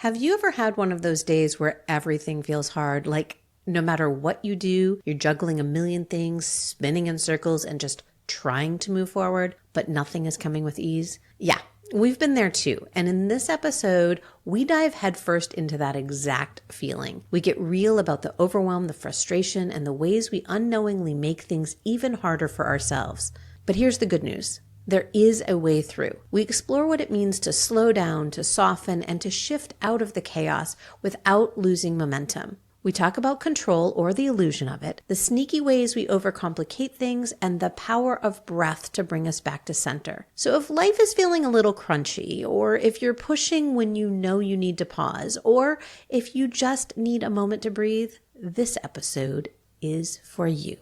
Have you ever had one of those days where everything feels hard? Like no matter what you do, you're juggling a million things, spinning in circles, and just trying to move forward, but nothing is coming with ease? Yeah, we've been there too. And in this episode, we dive headfirst into that exact feeling. We get real about the overwhelm, the frustration, and the ways we unknowingly make things even harder for ourselves. But here's the good news. There is a way through. We explore what it means to slow down, to soften, and to shift out of the chaos without losing momentum. We talk about control or the illusion of it, the sneaky ways we overcomplicate things, and the power of breath to bring us back to center. So if life is feeling a little crunchy, or if you're pushing when you know you need to pause, or if you just need a moment to breathe, this episode is for you.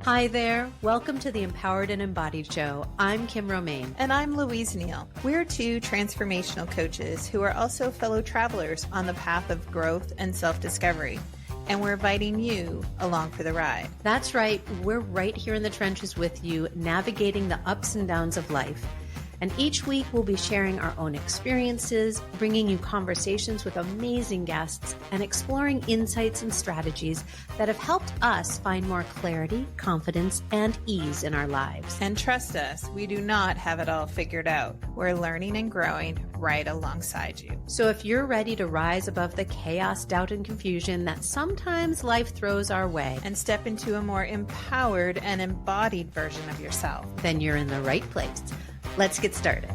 Hi there. Welcome to the Empowered and Embodied Show. I'm Kim Romain. And I'm Louise Neil. We're two transformational coaches who are also fellow travelers on the path of growth and self-discovery. And we're inviting you along for the ride. That's right. We're right here in the trenches with you, navigating the ups and downs of life. And each week we'll be sharing our own experiences, bringing you conversations with amazing guests, and exploring insights and strategies that have helped us find more clarity, confidence, and ease in our lives. And trust us, we do not have it all figured out. We're learning and growing right alongside you. So if you're ready to rise above the chaos, doubt, and confusion that sometimes life throws our way, and step into a more empowered and embodied version of yourself, then you're in the right place. Let's get started.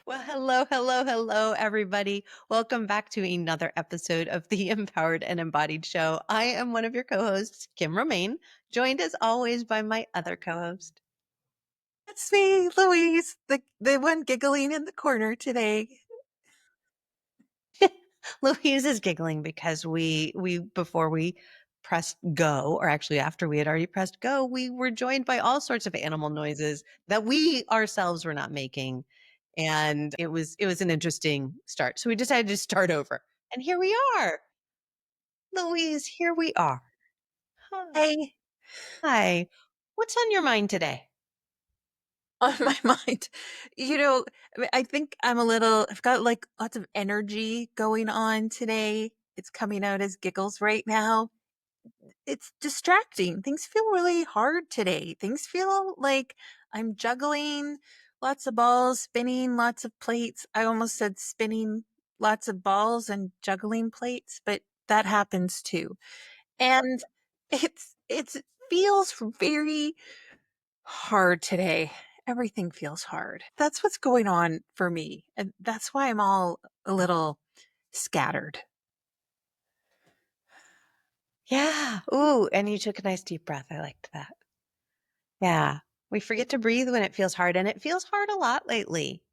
Well, hello, everybody. Welcome back to another episode of the Empowered and Embodied Show. I am one of your co-hosts, Kim Romain, joined as always by my other co-host. It's me, Louise, the one giggling in the corner today. Louise is giggling because we before we pressed go, or actually after we had already pressed go, we were joined by all sorts of animal noises that we ourselves were not making. And it was an interesting start. So we decided to start over. And here we are. Louise, here we are. Hi. Hey, Hi. What's on your mind today? on my mind. I think I've got like lots of energy going on today. It's coming out as giggles right now. It's distracting. Things feel really hard today. Things feel like I'm juggling lots of balls, spinning lots of plates. I almost said spinning lots of balls and juggling plates, but that happens too. And it feels very hard today. Everything feels hard. That's what's going on for me. And that's why I'm all a little scattered. Yeah. Ooh, and you took a nice deep breath. I liked that. Yeah. We forget to breathe when it feels hard, and it feels hard a lot lately.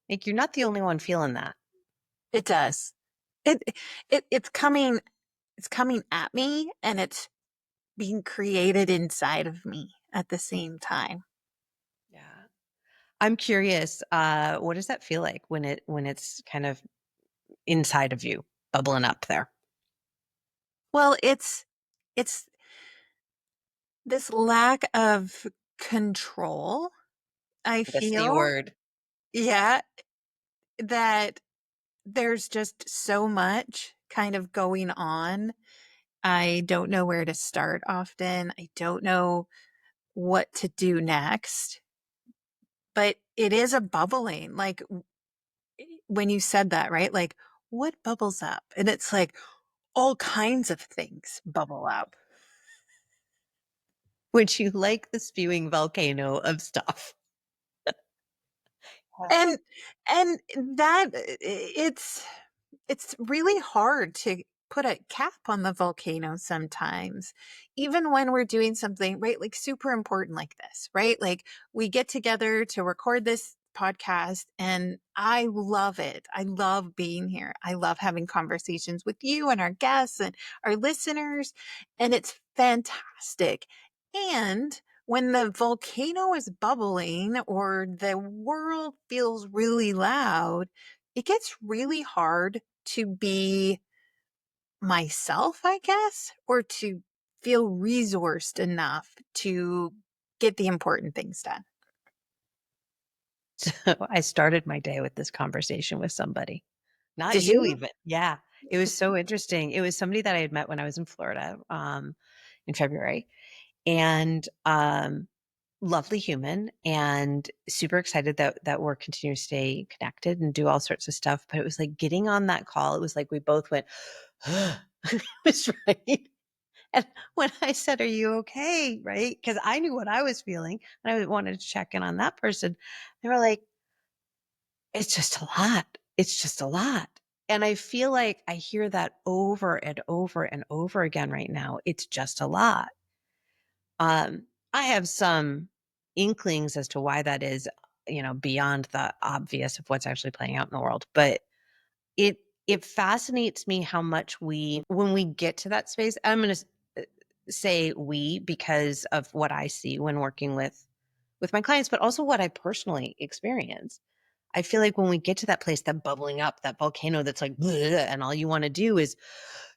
Like you're not the only one feeling that. It does. It, it's coming at me, and it's being created inside of me at the same time. Yeah. I'm curious, what does that feel like when it's kind of inside of you, bubbling up there? Well, it's this lack of control. I The C feel, word. yeah, that there's just so much kind of going on. I don't know where to start often. I don't know what to do next. But it is a bubbling, like when you said that, right? Like, what bubbles up? And it's like all kinds of things bubble up. Would you like the spewing volcano of stuff? And that it's really hard to put a cap on the volcano sometimes, even when we're doing something, right? Like super important like this, right? Like we get together to record this podcast and I love it. I love being here. I love having conversations with you and our guests and our listeners, and it's fantastic. And when the volcano is bubbling or the world feels really loud, it gets really hard to be myself, I guess, or to feel resourced enough to get the important things done. So I started my day with this conversation with somebody. Not Did you you? even. Yeah. It was so interesting. It was somebody that I had met when I was in Florida, in February, and, lovely human and super excited that we're continuing to stay connected and do all sorts of stuff. But it was like getting on that call, it was like we both went, it was right. And when I said, "Are you okay?" Right? Because I knew what I was feeling and I wanted to check in on that person. They were like, "It's just a lot. It's just a lot." And I feel like I hear that over and over and over again right now. It's just a lot. I have some inklings as to why that is, beyond the obvious of what's actually playing out in the world. But it it fascinates me how much when we get to that space, I'm going to say we because of what I see when working with my clients, but also what I personally experience. I feel like when we get to that place, that bubbling up, that volcano that's like, "Bleh," and all you want to do is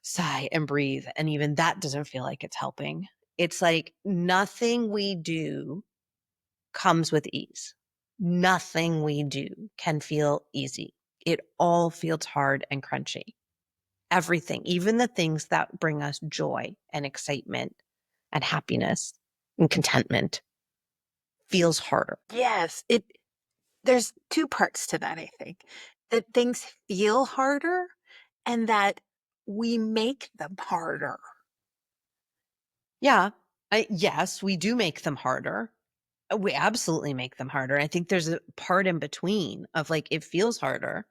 sigh and breathe. And even that doesn't feel like it's helping. It's like nothing we do comes with ease. Nothing we do can feel easy. It all feels hard and crunchy. Everything, even the things that bring us joy and excitement and happiness and contentment, feels harder. Yes, there's two parts to that, I think. That things feel harder and that we make them harder. Yeah. Yes, we do make them harder. We absolutely make them harder. I think there's a part in between of like it feels harder.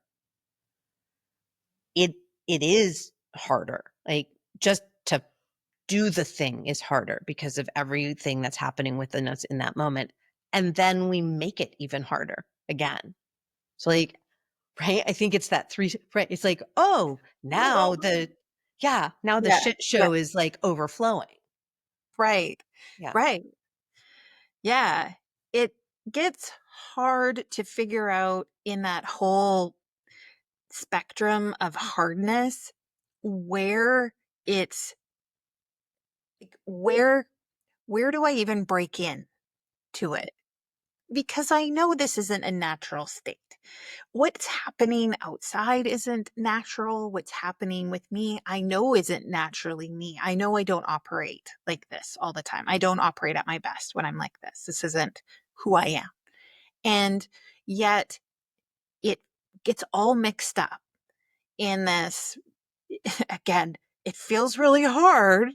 It it is harder. Like just to do the thing is harder because of everything that's happening within us in that moment. And then we make it even harder again. So like, right? I think it's that three, right? It's like, oh, now the Yeah, shit yeah, show is like overflowing. right, Yeah. right. Yeah. It gets hard to figure out in that whole spectrum of hardness where it's like, where do I even break in to it? Because I know this isn't a natural state. What's happening outside isn't natural. What's happening with me, I know isn't naturally me. I know I don't operate like this all the time. I don't operate at my best when I'm like this. This isn't who I am. And yet it gets all mixed up in this. Again, it feels really hard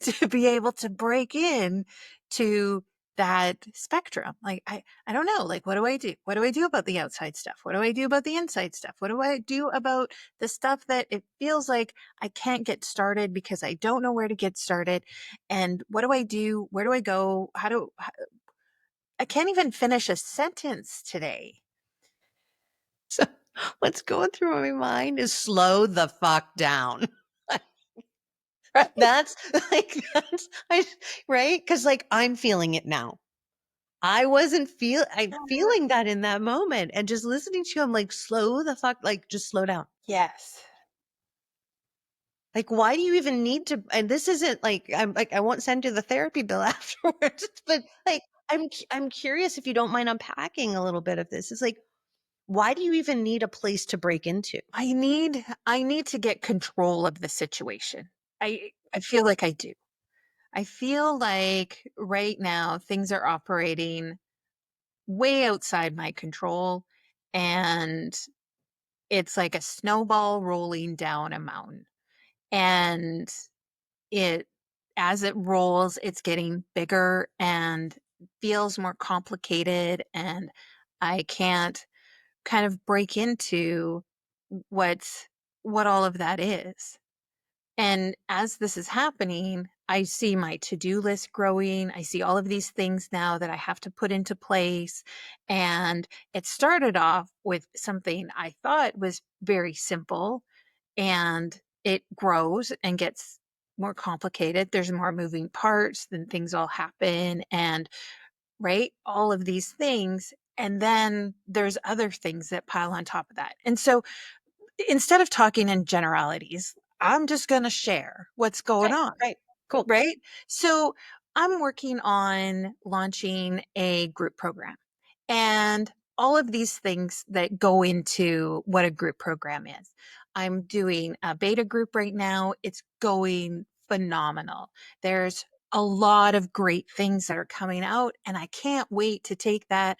to be able to break in to that spectrum. Like, I don't know, like, what do I do? What do I do about the outside stuff? What do I do about the inside stuff? What do I do about the stuff that it feels like I can't get started because I don't know where to get started? And what do I do? Where do I go? I can't even finish a sentence today. So what's going through my mind is slow the fuck down. Right. That's that's right? Because like I'm feeling it now. I'm feeling that in that moment. And just listening to you, I'm like, slow the fuck, like just slow down. Yes. Like, why do you even need to? And this isn't like I'm like I won't send you the therapy bill afterwards, but like I'm curious if you don't mind unpacking a little bit of this. It's like, why do you even need a place to break into? I need to get control of the situation. I feel like I do. I feel like right now things are operating way outside my control, and it's like a snowball rolling down a mountain. And it as it rolls, it's getting bigger and feels more complicated, and I can't kind of break into what what all of that is. And as this is happening, I see my to-do list growing. I see all of these things now that I have to put into place. And it started off with something I thought was very simple, and it grows and gets more complicated. There's more moving parts, then things all happen. And right, all of these things. And then there's other things that pile on top of that. And so instead of talking in generalities, I'm just going to share what's going Okay, on. great. Cool. Right? So I'm working on launching a group program and all of these things that go into what a group program is. I'm doing a beta group right now. It's going phenomenal. There's a lot of great things that are coming out, and I can't wait to take that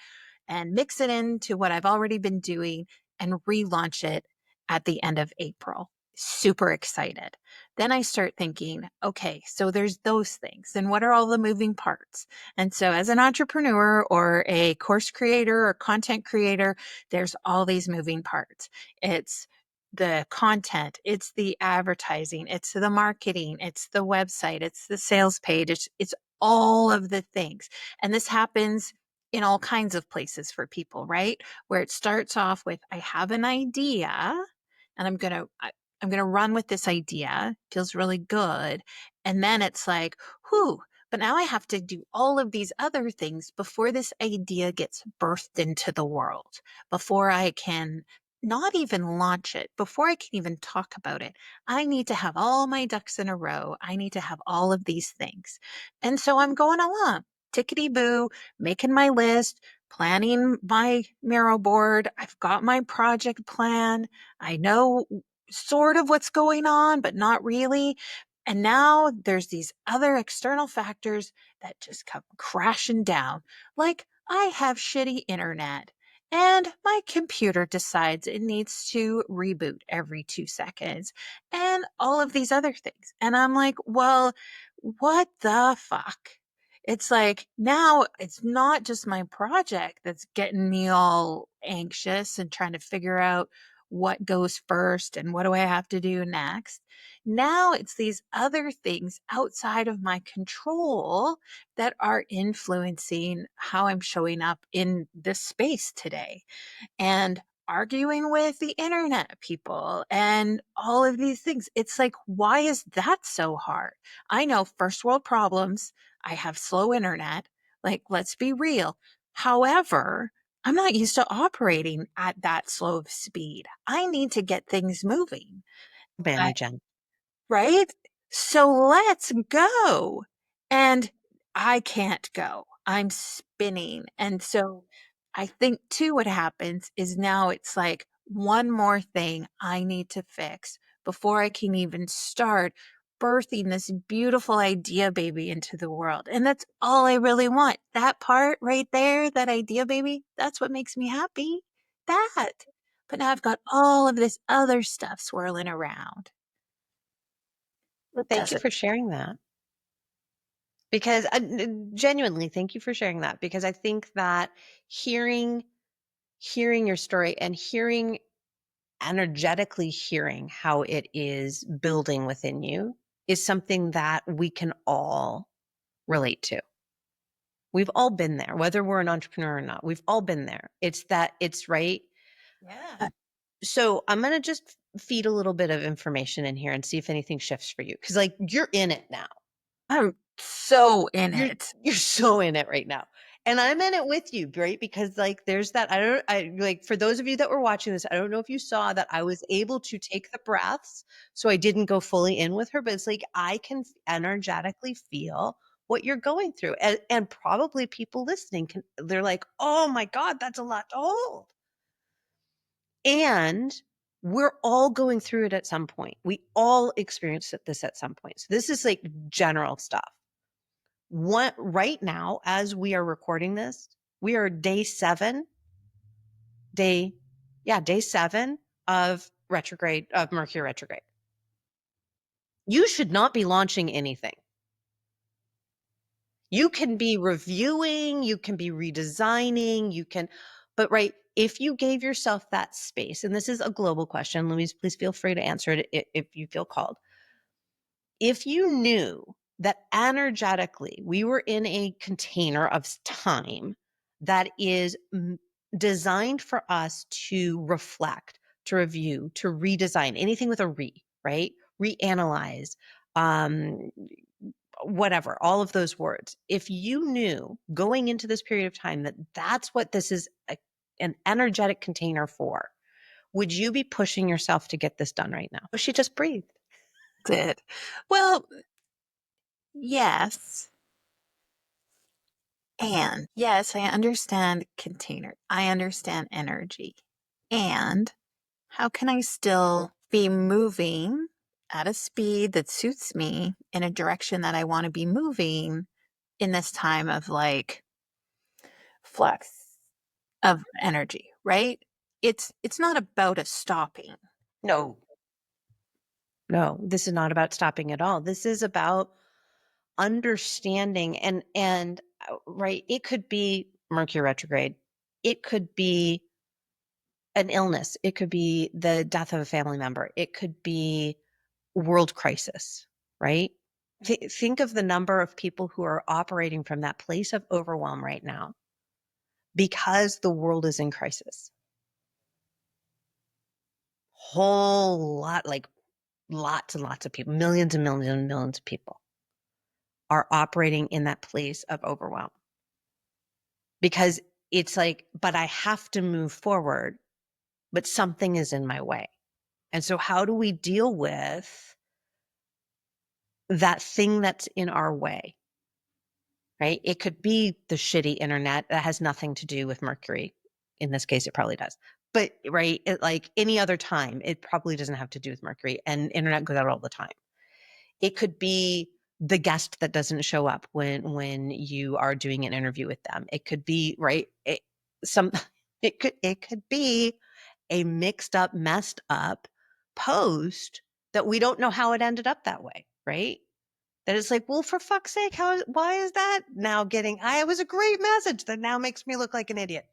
and mix it into what I've already been doing and relaunch it at the end of April. Super excited. Then I start thinking, okay, so there's those things. And what are all the moving parts? And so, as an entrepreneur or a course creator or content creator, there's all these moving parts. It's the content, it's the advertising, it's the marketing, it's the website, it's the sales page, it's all of the things. And this happens in all kinds of places for people, right? Where it starts off with, I have an idea and I'm going to run with this idea. Feels really good. And then it's like, whew, but now I have to do all of these other things before this idea gets birthed into the world, before I can not even launch it, before I can even talk about it. I need to have all my ducks in a row. I need to have all of these things. And so I'm going along, tickety boo, making my list, planning my Miro board. I've got my project plan. I know sort of what's going on, but not really. And now there's these other external factors that just come crashing down. Like I have shitty internet and my computer decides it needs to reboot every 2 seconds and all of these other things. And I'm like, well, what the fuck? It's like now it's not just my project that's getting me all anxious and trying to figure out what goes first and what do I have to do next. Now it's these other things outside of my control that are influencing how I'm showing up in this space today and arguing with the internet people and all of these things. It's like, why is that so hard? I know first world problems. I have slow internet. Like, let's be real. However, I'm not used to operating at that slow of speed. I need to get things moving. Manny Jen. Right? So let's go. And I can't go. I'm spinning. And so I think too, what happens is now it's like one more thing I need to fix before I can even start birthing this beautiful idea baby into the world. And that's all I really want. That part right there, that idea baby, that's what makes me happy. That. But now I've got all of this other stuff swirling around. It Thank you doesn't. for sharing that. Because genuinely, thank you for sharing that because I think that hearing your story and energetically hearing how it is building within you is something that we can all relate to. We've all been there, whether we're an entrepreneur or not. We've all been there. It's right. Yeah. So I'm going to just feed a little bit of information in here and see if anything shifts for you. Cause like you're in it now. I'm so in You're it. you're so in it right now. And I'm in it with you, right? Because like there's that I like for those of you that were watching this, I don't know if you saw that I was able to take the breaths so I didn't go fully in with her, but it's like I can energetically feel what you're going through. And probably people listening can they're like, "Oh my God, that's a lot to hold." And we're all going through it at some point. We all experience this at some point. So this is like general stuff. What right now, as we are recording this, we are day, day 7 of retrograde, of Mercury retrograde. You should not be launching anything. You can be reviewing, you can be redesigning, but right, if you gave yourself that space, and this is a global question, Louise, please feel free to answer it if you feel called. If you knew that energetically we were in a container of time that is designed for us to reflect, to review, to redesign, anything with a re, right? Reanalyze, um, whatever, all of those words. If you knew going into this period of time that that's what this is an energetic container for, would you be pushing yourself to get this done right now? Oh, she just breathed. Did. Well, yes. And yes, I understand container. I understand energy. And how can I still be moving at a speed that suits me in a direction that I want to be moving in this time of like flux of energy, right? It's not about a stopping. No, no, this is not about stopping at all. This is about understanding and right, it could be Mercury retrograde. It could be an illness. It could be the death of a family member. It could be world crisis, right? Think of the number of people who are operating from that place of overwhelm right now because the world is in crisis. Whole lot, like lots and lots of people, millions and millions and millions of people are operating in that place of overwhelm because it's like, but I have to move forward, but something is in my way. And so, how do we deal with that thing that's in our way? Right? It could be the shitty internet that has nothing to do with Mercury. In this case, it probably does. But right, like any other time, it probably doesn't have to do with Mercury. And internet goes out all the time. It could be the guest that doesn't show up when you are doing an interview with them. It could be right. Some it could be a mixed up, messed up post that we don't know how it ended up that way. Right? That it's like, well, for fuck's sake, why is that now getting, it was a great message that now makes me look like an idiot.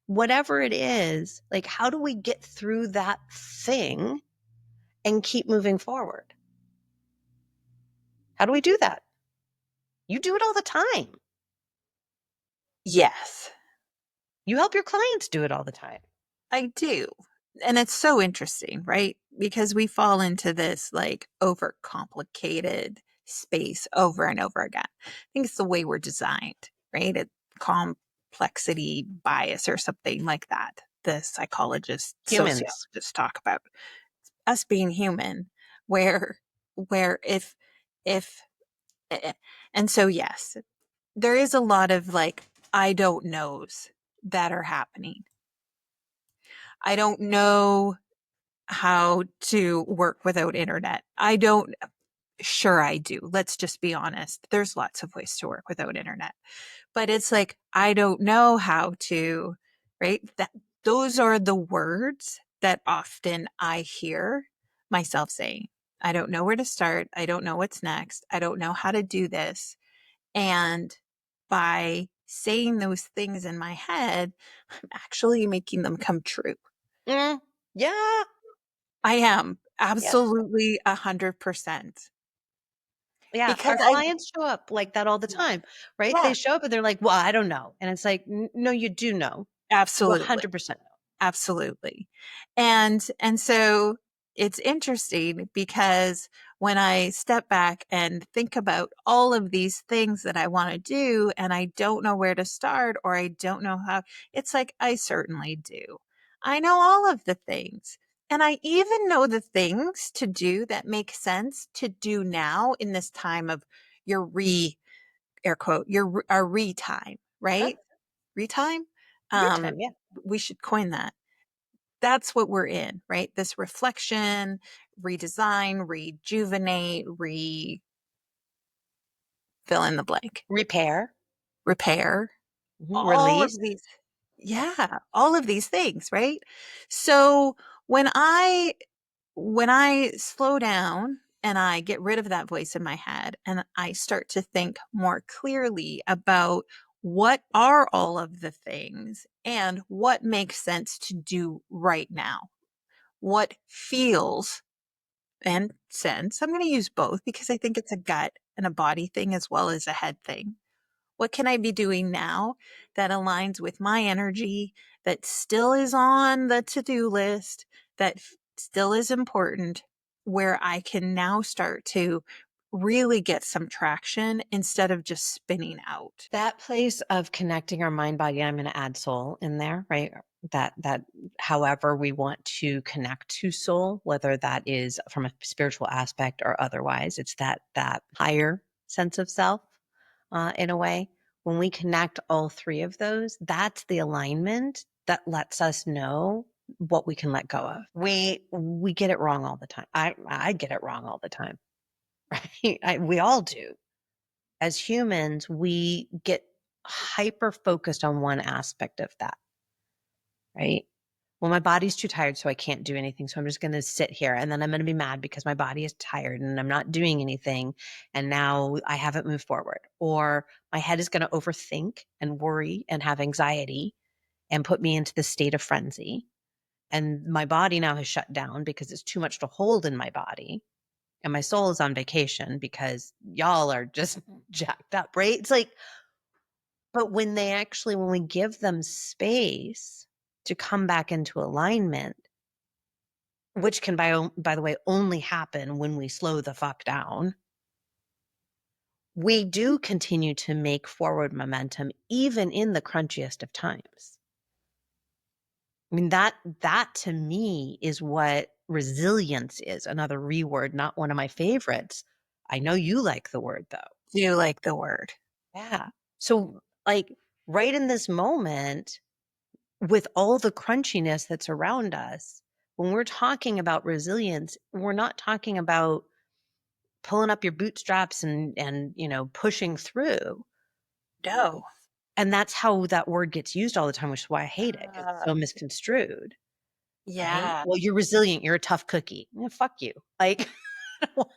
Whatever it is, like, how do we get through that thing and keep moving forward? How do we do that? You do it all the time. Yes, You help your clients do it all the time. I do. And it's so interesting, right? Because we fall into this like overcomplicated space over and over again. I think it's the way we're designed, right? It complexity bias or something like that. The psychologists, Humans. sociologists talk about us being human, where if eh, eh, and so yes, there is a lot of like I don't knows that are happening. I don't know how to work without internet. I don't, sure I do. Let's just be honest. There's lots of ways to work without internet. But it's like I don't know how to, right? That those are the words that often I hear myself saying. I don't know where to start. I don't know what's next. I don't know how to do this. And by saying those things in my head, I'm actually making them come true. Mm, yeah. I am Yep. absolutely 100%. Yeah. Because Our I, clients show up like that all the time, right? yeah, They show up and they're like, well, I don't know. And it's like, no, you do know. You absolutely. 100% know. Absolutely. And so it's interesting because when I step back and think about all of these things that I want to do and I don't know where to start or I don't know how, it's like I certainly do. I know all of the things. And I even know the things to do that make sense to do now in this time of your air quote, our re time, Huh? right? Re time. Your time. Yeah. We should coin that. That's what we're in, right? This reflection, redesign, rejuvenate, fill in the blank, Repair. repair, all of Release. these. Yeah, all of these things, right? So when I when I slow down and I get rid of that voice in my head and I start to think more clearly about what are all of the things and what makes sense to do right now, what feels and sense. I'm going to use both because I think it's a gut and a body thing as well as a head thing. What can I be doing now that aligns with my energy, that still is on the to do list, that still is important, where I can now start to really get some traction instead of just spinning out. That place of connecting our mind, body, I'm going to add soul in there, right? That however we want to connect to soul, whether that is from a spiritual aspect or otherwise, it's that higher sense of self, in a way. When we connect all three of those, that's the alignment that lets us know what we can let go of. We get it wrong all the time. I get it wrong all the time, right? We all do. As humans, we get hyper focused on one aspect of that, right? Well, my body's too tired, so I can't do anything. So I'm just going to sit here and then I'm going to be mad because my body is tired and I'm not doing anything. And now I haven't moved forward. Or my head is going to overthink and worry and have anxiety and put me into the state of frenzy. And my body now has shut down because it's too much to hold in my body. And my soul is on vacation because y'all are just jacked up, right? It's like, but when we give them space to come back into alignment, which can, by the way, only happen when we slow the fuck down, we do continue to make forward momentum, even in the crunchiest of times. I mean, that to me is what resilience is. Another reword, not one of my favorites. I know you like the word though. Do you like the word? Yeah. So like right in this moment, with all the crunchiness that's around us, when we're talking about resilience, we're not talking about pulling up your bootstraps and pushing through. No. And that's how that word ges used all the time, which is why I hate it, because it's Uh, so misconstrued, right? yeah. Well, you're resilient, you're a tough cookie. Yeah, fuck you. Like,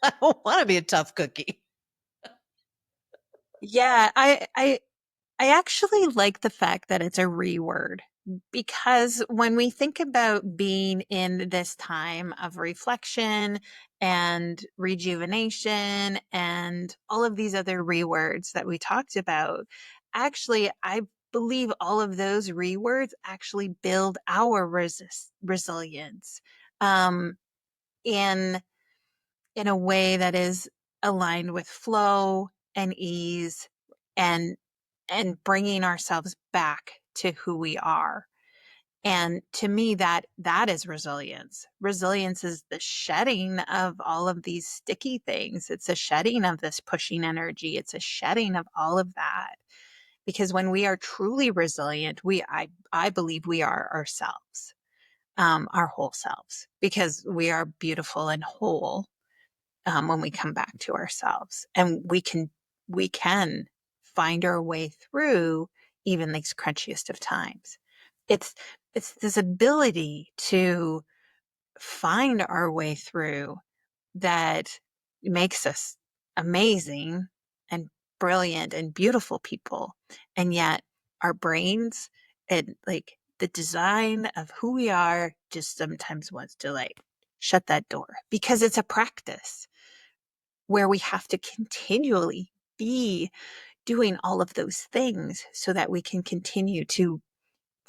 I don't want to be a tough cookie. Yeah, I actually like the fact that it's a reword because when we think about being in this time of reflection and rejuvenation and all of these other rewords that we talked about, actually, I believe all of those rewords actually build our resilience um, in in a way that is aligned with flow and ease and bringing ourselves back to who we are. And to me, that is resilience. Resilience is the shedding of all of these sticky things. It's a shedding of this pushing energy. It's a shedding of all of that. Because when we are truly resilient, I believe we are ourselves, our whole selves, because we are beautiful and whole when we come back to ourselves, and we can find our way through even these crunchiest of times. It's it's this ability to find our way through that makes us amazing and brilliant and beautiful people. And yet our brains and like the design of who we are just sometimes wants to like shut that door because it's a practice where we have to continually be doing all of those things so that we can continue to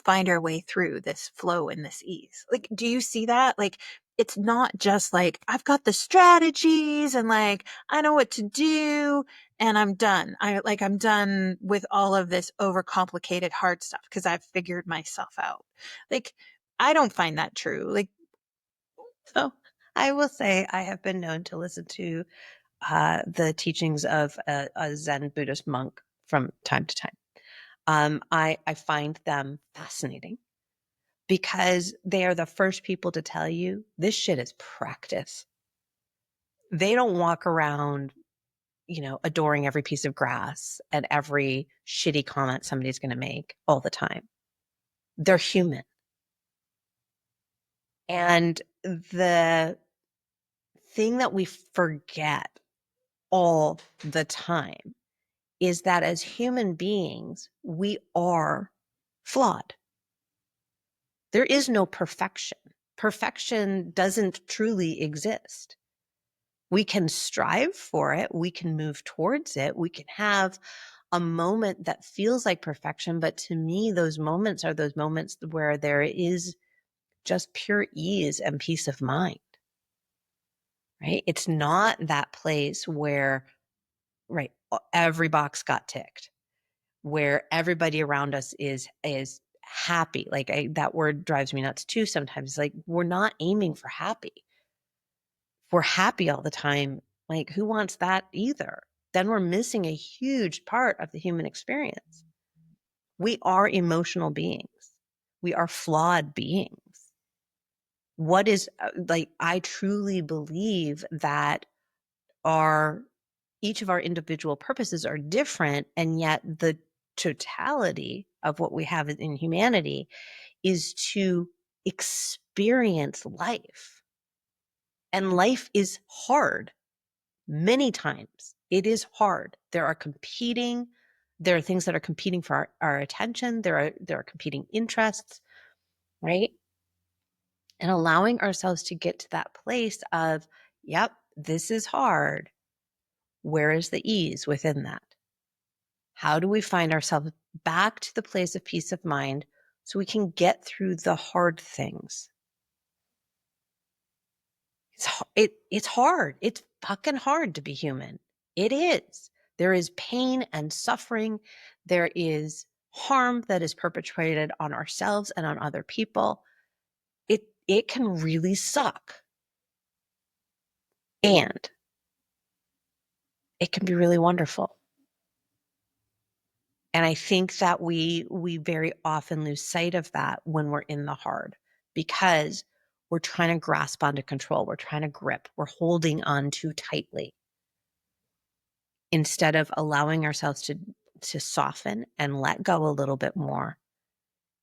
find our way through this flow and this ease. Like, do you see that? Like, it's not just like, I've got the strategies and like, I know what to do and I'm done. I'm done with all of this overcomplicated hard stuff because I've figured myself out. Like, I don't find that true. Like, So I will say I have been known to listen to the teachings of a Zen Buddhist monk from time to time. I find them fascinating because they are the first people to tell you this shit is practice. They don't walk around, adoring every piece of grass and every shitty comment somebody's going to make all the time. They're human. And the thing that we forget all the time is that as human beings, we are flawed. There is no perfection. Perfection doesn't truly exist. We can strive for it. We can move towards it. We can have a moment that feels like perfection. But to me, those moments are those moments where there is just pure ease and peace of mind. right? It's not that place where, right, every box got ticked, where everybody around us is happy. Like that word drives me nuts too sometimes. Like we're not aiming for happy. If we're happy all the time, like who wants that either? Then we're missing a huge part of the human experience. We are emotional beings. We are flawed beings. What is like I truly believe that our each of our individual purposes are different, and yet the totality of what we have in humanity is to experience life. And life is hard many times. It is hard. There are things that are competing for our attention. There are competing interests, right? And allowing ourselves to get to that place of, yep, this is hard. Where is the ease within that? How do we find ourselves back to the place of peace of mind so we can get through the hard things? It's hard. It's fucking hard to be human. It is. There is pain and suffering. There is harm that is perpetrated on ourselves and on other people. It can really suck. And it can be really wonderful. And I think that we very often lose sight of that when we're in the hard, because we're trying to grasp onto control. We're trying to grip. We're holding on too tightly instead of allowing ourselves to soften and let go a little bit more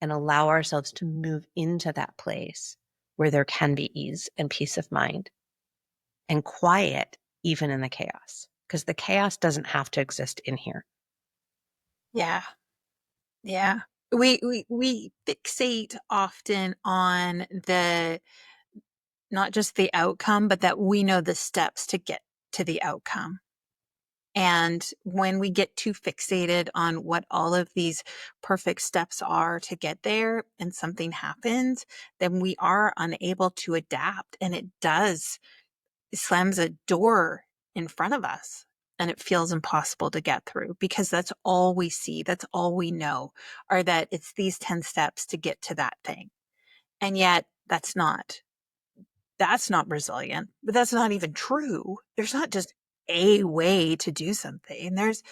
and allow ourselves to move into that place where there can be ease and peace of mind and quiet, even in the chaos, because the chaos doesn't have to exist in here. Yeah. Yeah. We fixate often on the not just the outcome, but that we know the steps to get to the outcome. And when we get too fixated on what all of these perfect steps are to get there and something happens, then we are unable to adapt. And it slams a door in front of us and it feels impossible to get through because that's all we see. That's all we know are that it's these 10 steps to get to that thing. And yet that's not resilient, but that's not even true. There's not just a way to do something. There's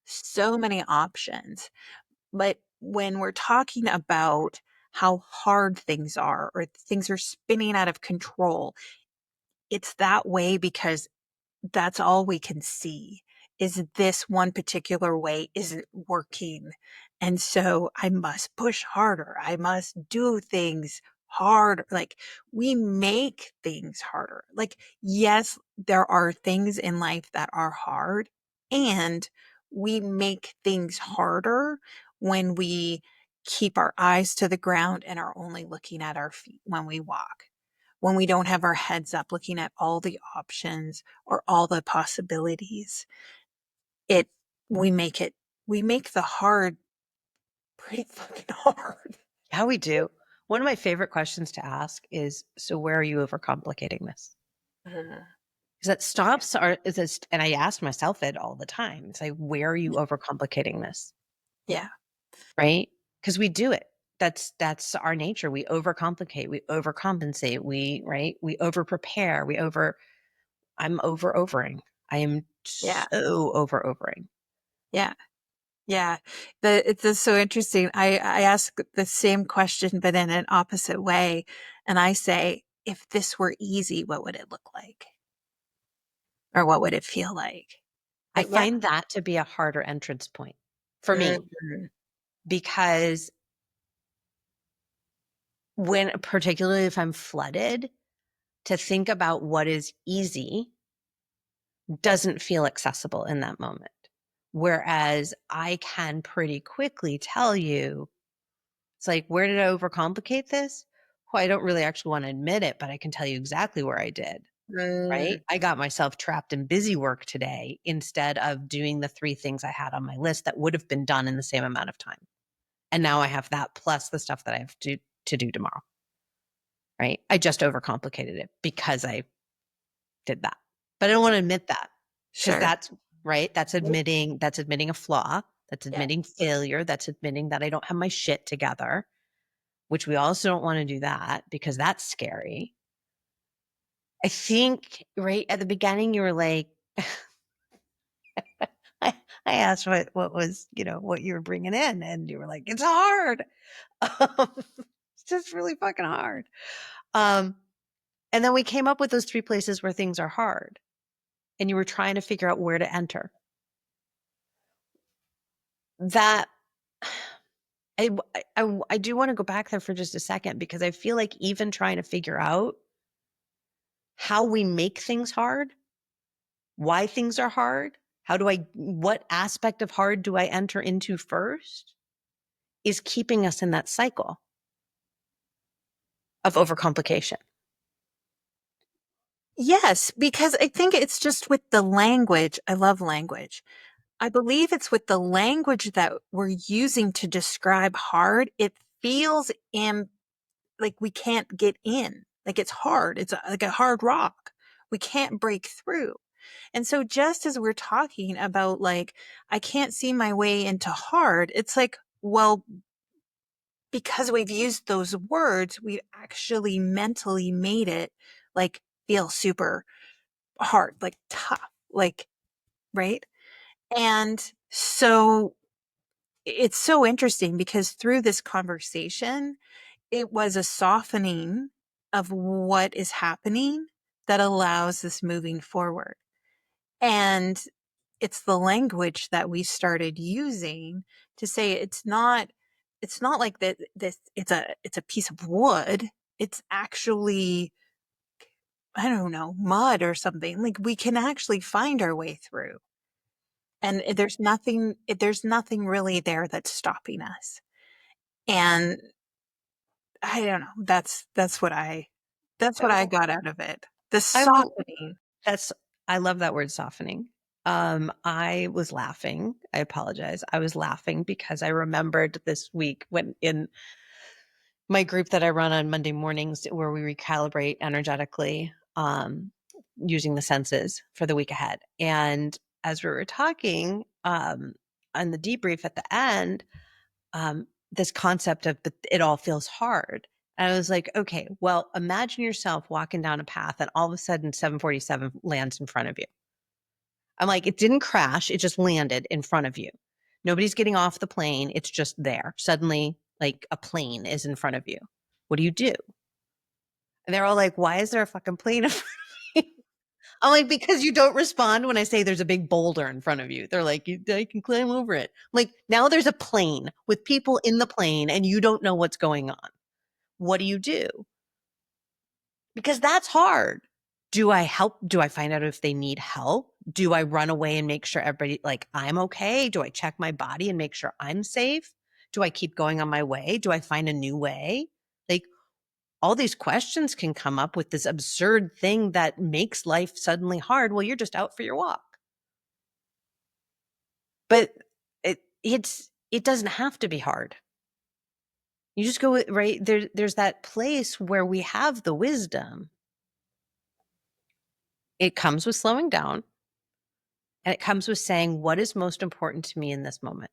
so many options. But when we're talking about how hard things are or things are spinning out of control, it's that way because that's all we can see is this one particular way isn't working. And so I must push harder. I must do things hard. Like we make things harder. Like, yes, there are things in life that are hard and we make things harder when we keep our eyes to the ground and are only looking at our feet when we walk, when we don't have our heads up looking at all the options or all the possibilities. It we make it we make the hard pretty fucking hard. How we do. One of my favorite questions to ask is, so where are you overcomplicating this? Mhm. Because that stops our, is this, and I ask myself it all the time. It's like, where are you overcomplicating this? Yeah. Right? Because we do it. That's our nature. We overcomplicate, we overcompensate, right? We over prepare, I'm overing. I am Yeah. so overing. Yeah. Yeah. It's just so interesting. I ask the same question, but in an opposite way. And I say, if this were easy, what would it look like? Or what would it feel like? I Yeah. find that to be a harder entrance point for me, Mhm. because when, particularly if I'm flooded, to think about what is easy doesn't feel accessible in that moment. Whereas I can pretty quickly tell you, it's like, where did I overcomplicate this? Well, I don't really actually want to admit it, but I can tell you exactly where I did, right? Mm, I got myself trapped in busy work today instead of doing the 3 things I had on my list that would have been done in the same amount of time. And now I have that plus the stuff that I have to do tomorrow, right? I just overcomplicated it because I did that. But I don't want to admit that because Sure. that's right. That's admitting a flaw. That's Yeah. admitting failure. That's admitting that I don't have my shit together, which we also don't want to do that because that's scary. I think right at the beginning, you were like, I, I asked what was, what you were bringing in. And you were like, it's hard. It's just really fucking hard. Um, and then we came up with those 3 places where things are hard. And you were trying to figure out where to enter. That I do want to go back there for just a second because I feel like even trying to figure out how we make things hard, why things are hard, what aspect of hard do I enter into first is keeping us in that cycle of overcomplication. Yes, because I think it's just with the language. I love language. I believe it's with the language that we're using to describe hard. It feels like we can't get in. Like it's hard. It's like a hard rock. We can't break through. And so just as we're talking about like, I can't see my way into hard, it's like, well, because we've used those words, we've actually mentally made it like feel super hard, like tough, like, right? And so it's so interesting because through this conversation, it was a softening of what is happening that allows this moving forward. And it's the language that we started using to say it's not like that this it's a piece of wood. It's actually, I don't know, mud or something. Like we can actually find our way through. And there's nothing really there that's stopping us. And I don't know. That's what I got out of it. The I will softening. that's I love that word softening. I was laughing. I apologize. I was laughing because I remembered this week when in my group that I run on Monday mornings where we recalibrate energetically using the senses for the week ahead. And as we were talking on the debrief at the end, this concept of but it all feels hard. And I was like, okay, well, imagine yourself walking down a path and all of a sudden 747 lands in front of you. I'm like, it didn't crash, it just landed in front of you. Nobody's getting off the plane, it's just there. Suddenly, like a plane is in front of you. What do you do? And they're all like, why is there a fucking plane in front of me? I'm like, because you don't respond when I say there's a big boulder in front of you. They're like, I can climb over it. I'm like, now there's a plane with people in the plane and you don't know what's going on. What do you do? Because that's hard. Do I help? Do I find out if they need help? Do I run away and make sure everybody, like, I'm okay? Do I check my body and make sure I'm safe? Do I keep going on my way? Do I find a new way? Like, all these questions can come up with this absurd thing that makes life suddenly hard. Well, you're just out for your walk. But it doesn't have to be hard. You just go right there. There's that place where we have the wisdom. It comes with slowing down. And it comes with saying, what is most important to me in this moment?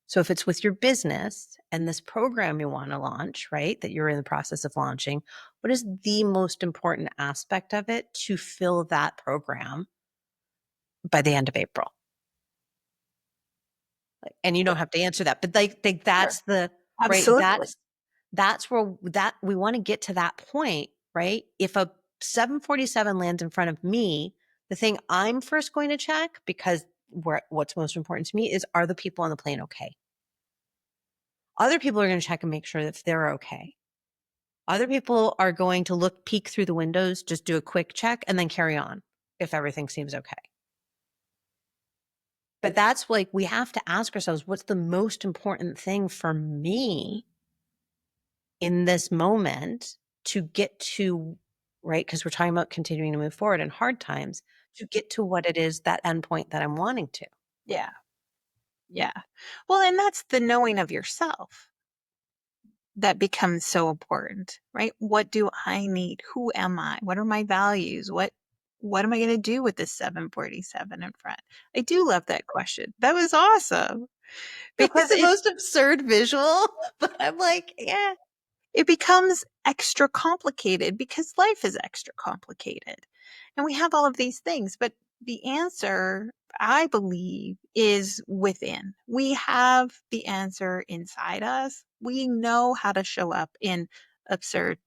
So if it's with your business and this program you want to launch, right, that you're in the process of launching, what is the most important aspect of it to fill that program by the end of April? And you don't have to answer that, but like Sure. that's the right. Absolutely. That's where that we want to get to that point, right? If a 747 lands in front of me, the thing I'm first going to check, because what's most important to me is, are the people on the plane okay? Other people are going to check and make sure that they're okay. Other people are going to peek through the windows, just do a quick check and then carry on if everything seems okay. But that's like, we have to ask ourselves, what's the most important thing for me in this moment to get to, right? Because we're talking about continuing to move forward in hard times, to get to what it is, that endpoint that I'm wanting to. Yeah. Yeah. Well, and that's the knowing of yourself that becomes so important, right? What do I need? Who am I? What are my values? what am I going to do with this 747 in front? I do love that question. That was awesome It's like because the most absurd visual, but I'm like, yeah. it becomes extra complicated because life is extra complicated. And we have all of these things, but the answer, I believe, is within. We have the answer inside us. We know how to show up in absurd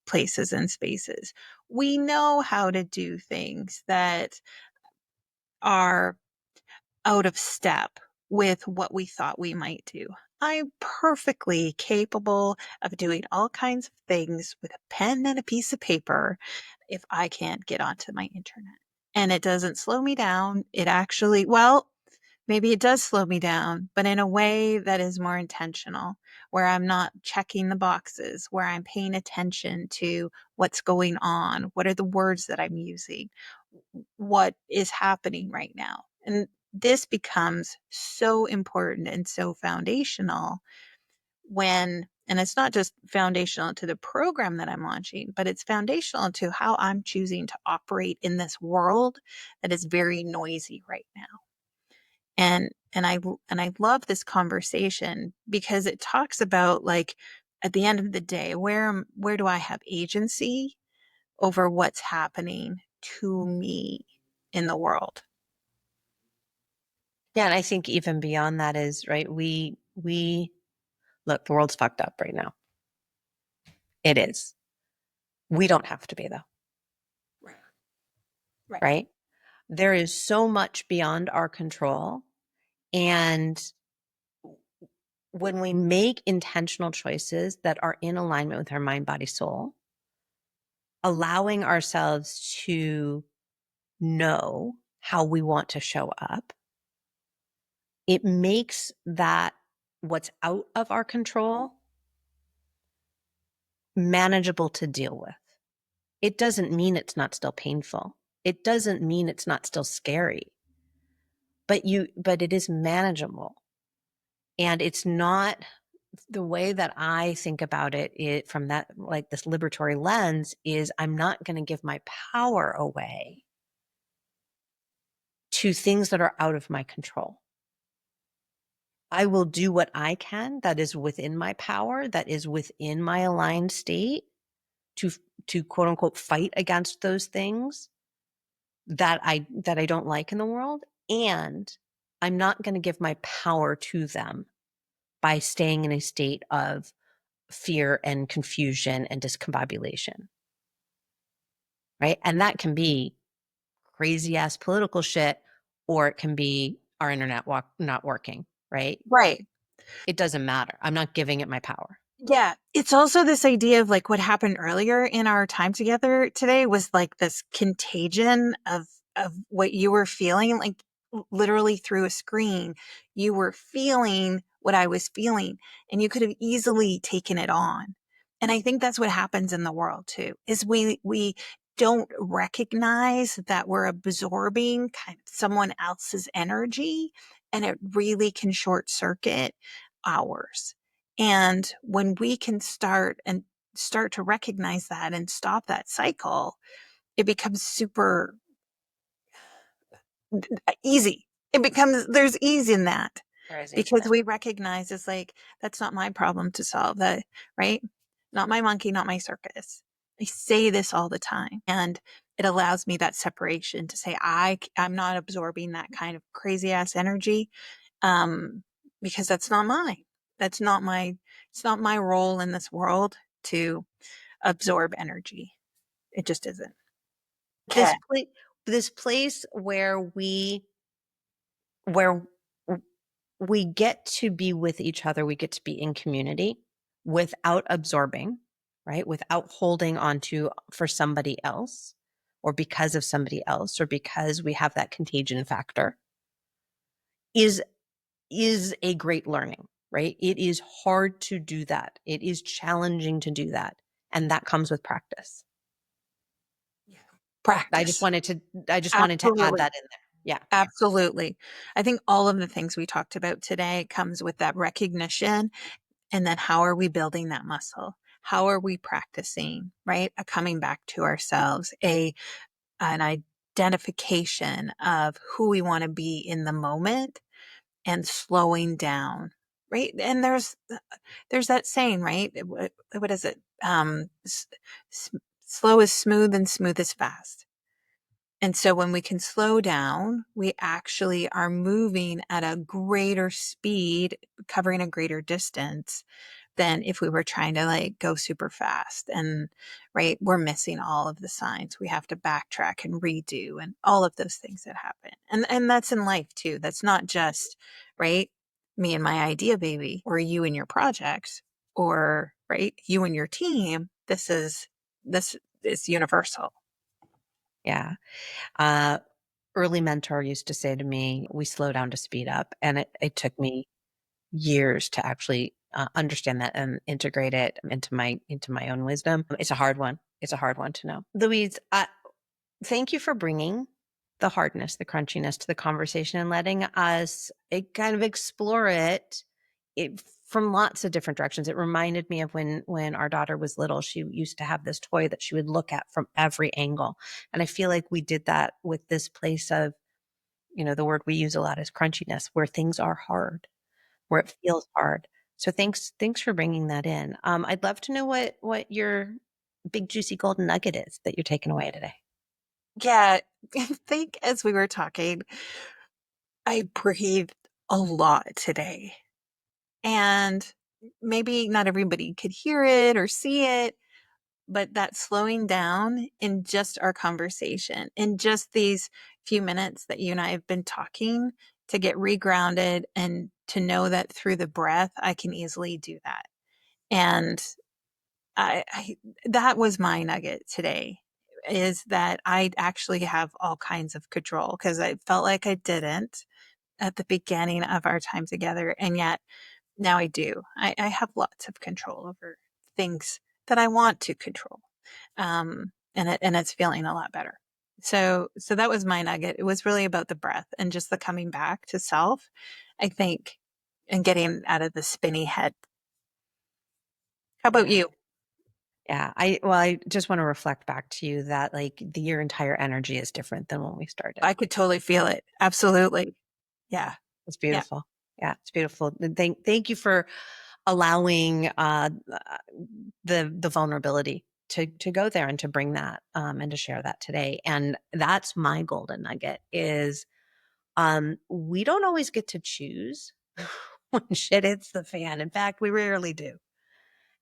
places and spaces. We know how to do things that are out of step with what we thought we might do. I'm perfectly capable of doing all kinds of things with a pen and a piece of paper if I can't get onto my internet. And it doesn't slow me down. It actually, well, maybe it does slow me down, but in a way that is more intentional, where I'm not checking the boxes, where I'm paying attention to what's going on, what are the words that I'm using, what is happening right now. And this becomes so important and so foundational when, and it's not just foundational to the program that I'm launching, but it's foundational to how I'm choosing to operate in this world that is very noisy right now. And I love this conversation because it talks about, like, at the end of the day, where do I have agency over what's happening to me in the world? Yeah, and I think even beyond that is, right, we look, the world's fucked up right now. It is. We don't have to be though, Right. Right. right? There is so much beyond our control. And when we make intentional choices that are in alignment with our mind, body, soul, allowing ourselves to know how we want to show up, it makes that what's out of our control manageable to deal with. It doesn't mean it's not still painful. It doesn't mean it's not still scary, but it is manageable. And it's not the way that I think about it from that, like this liberatory lens, is I'm not going to give my power away to things that are out of my control. I will do what I can that is within my power, that is within my aligned state, to to quote unquote fight against those things that I don't like in the world. And I'm not going to give my power to them by staying in a state of fear and confusion and discombobulation. Right. And that can be crazy ass political shit, or it can be our internet not working. Right. Right. It doesn't matter. I'm not giving it my power. Yeah. It's also this idea of, like, what happened earlier in our time together today was like this contagion of what you were feeling, like literally through a screen. You were feeling what I was feeling, and you could have easily taken it on. And I think that's what happens in the world too, is we don't recognize that we're absorbing kind of someone else's energy, and it really can short circuit ours. And when we can start to recognize that and stop that cycle, it becomes super easy. It becomes, there's ease in that because we recognize it's like, that's not my problem to solve, that, right? Not my monkey, not my circus. I say this all the time, and it allows me that separation to say, I'm not absorbing that kind of crazy ass energy. Because that's not mine. That's not my, it's not my role in this world to absorb energy. It just isn't. This Okay. this place where we get to be with each other, we get to be in community without absorbing, right? Without holding on to for somebody else, or because of somebody else, or because we have that contagion factor, is a great learning, right? It is hard to do that. It is challenging to do that. And that comes with practice. Yeah. Practice. I just wanted to add Absolutely. that in there. Yeah. Absolutely. I think all of the things we talked about today comes with that recognition. And then how are we building that muscle? How are we practicing, right? A coming back to ourselves, and I identification of who we want to be in the moment and slowing down, right? And there's that saying, right? What is it? S- Slow is smooth and smooth is fast. And so when we can slow down, we actually are moving at a greater speed, covering a greater distance than if we were trying to like go super fast. And right, we're missing all of the signs. We have to backtrack and redo and all of those things that happen. And that's in life too. That's not just right, me and my idea baby, or you and your projects, or right, you and your team. This is universal. Yeah. Early mentor used to say to me, we slow down to speed up. And it took me years to actually understand that and integrate it into my own wisdom. It's a hard one. It's a hard one to know. Louise, thank you for bringing the hardness, the crunchiness to the conversation and letting us kind of explore it from lots of different directions. It reminded me of when our daughter was little. She used to have this toy that she would look at from every angle, and I feel like we did that with this place of, the word we use a lot is crunchiness, where things are hard, where it feels hard. So thanks for bringing that in. I'd love to know what your big juicy golden nugget is that you're taking away today. Yeah, I think as we were talking, I breathed a lot today. And maybe not everybody could hear it or see it, but that slowing down in just our conversation, in just these few minutes that you and I have been talking, to get regrounded and to know that through the breath, I can easily do that. And I that was my nugget today, is that I actually have all kinds of control, because I felt like I didn't at the beginning of our time together. And yet now I do. I have lots of control over things that I want to control. And it's feeling a lot better. So that was my nugget. It was really about the breath and just the coming back to self, I think, and getting out of the spinny head. How about Yeah. you? Yeah. I just want to reflect back to you that like your entire energy is different than when we started. I could totally feel it. Absolutely. Yeah. It's Yeah. beautiful. Yeah, it's beautiful. And thank you for allowing the vulnerability to go there and to bring that and to share that today. And that's my golden nugget is we don't always get to choose when shit hits the fan. In fact, we rarely do.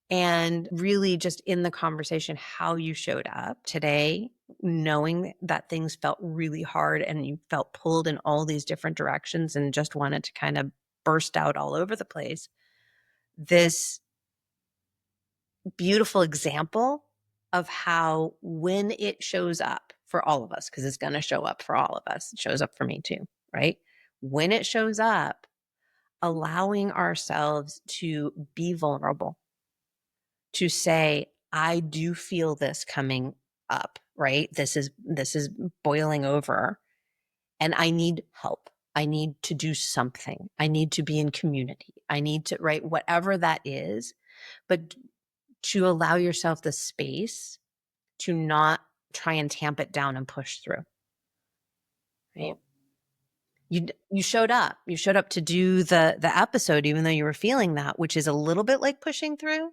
And really just in the conversation, how you showed up today, knowing that things felt really hard and you felt pulled in all these different directions and just wanted to kind of burst out all over the place. This beautiful example of how when it shows up for all of us, because it's going to show up for all of us, it shows up for me too, right? When it shows up, allowing ourselves to be vulnerable, to say, I do feel this coming up, right? This is boiling over and I need help. I need to do something. I need to be in community. I need to, right? Whatever that is, but to allow yourself the space to not try and tamp it down and push through, right? You showed up. You showed up to do the episode, even though you were feeling that, which is a little bit like pushing through.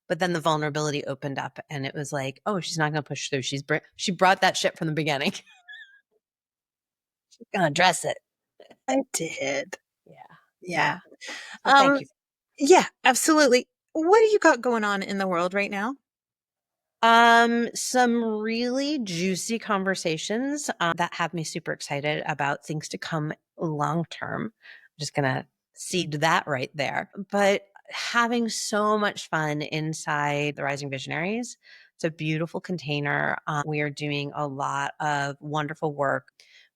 But then the vulnerability opened up, and it was like, oh, she's not going to push through. She brought that shit from the beginning. She's going to address it. I did. Yeah, Yeah. yeah. So thank Um, you. yeah, absolutely. What do you got going on in the world right now? Some really juicy conversations that have me super excited about things to come long term. I'm just gonna seed that right there. But having so much fun inside the Rising Visionaries. It's a beautiful container. We are doing a lot of wonderful work.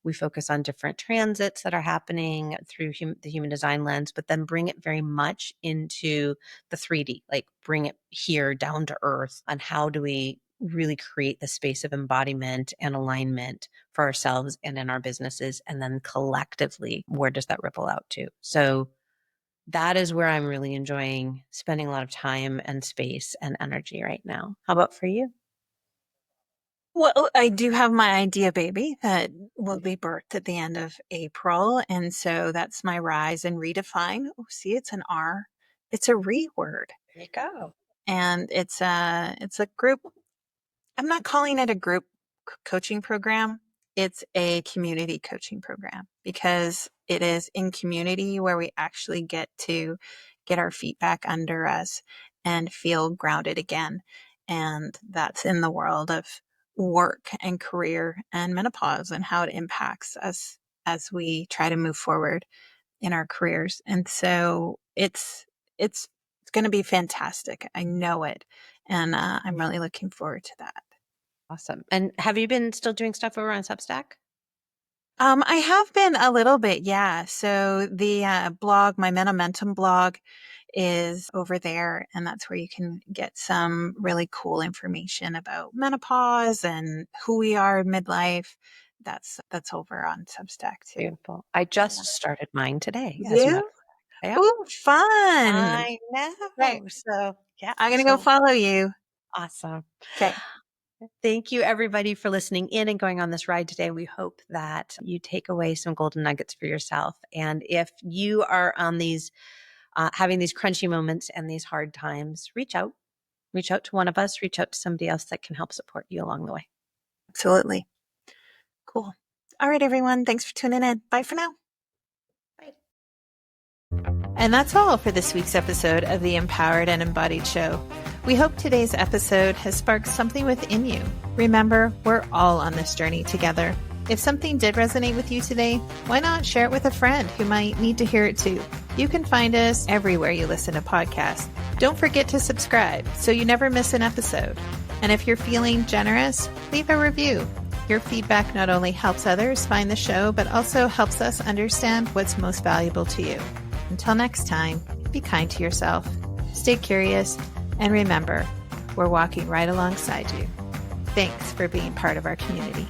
We focus on different transits that are happening through the human design lens, but then bring it very much into the 3D, like bring it here down to earth. And how do we really create the space of embodiment and alignment for ourselves and in our businesses? And then collectively, where does that ripple out to? So that is where I'm really enjoying spending a lot of time and space and energy right now. How about for you? Well, I do have my idea baby that will be birthed at the end of April. And so that's my rise and redefine. Oh, see, it's an R. It's a re word. There you go. And it's a group. I'm not calling it a group coaching program. It's a community coaching program because it is in community where we actually get to get our feet back under us and feel grounded again. And that's in the world of work and career and menopause and how it impacts us as we try to move forward in our careers. And so it's going to be fantastic. I know it. And I'm really looking forward to that. Awesome. And have you been still doing stuff over on Substack? I have been a little bit, yeah. So the blog, my Momentum blog, is over there, and that's where you can get some really cool information about menopause and who we are in midlife. That's over on Substack too. Beautiful. I just started mine today, as a matter You? of fact. Yep. Ooh, fun. I Right. know. So, yeah. I'm gonna go So follow you. awesome. Okay. Thank you, everybody, for listening in and going on this ride today. We hope that you take away some golden nuggets for yourself. And if you are on these, having these crunchy moments and these hard times, reach out. Reach out to one of us, reach out to somebody else that can help support you along the way. Absolutely. Cool. All right, everyone. Thanks for tuning in. Bye for now. Bye. And that's all for this week's episode of the Empowered and Embodied Show. We hope today's episode has sparked something within you. Remember, we're all on this journey together. If something did resonate with you today, why not share it with a friend who might need to hear it too? You can find us everywhere you listen to podcasts. Don't forget to subscribe so you never miss an episode. And if you're feeling generous, leave a review. Your feedback not only helps others find the show, but also helps us understand what's most valuable to you. Until next time, be kind to yourself, stay curious, and remember, we're walking right alongside you. Thanks for being part of our community.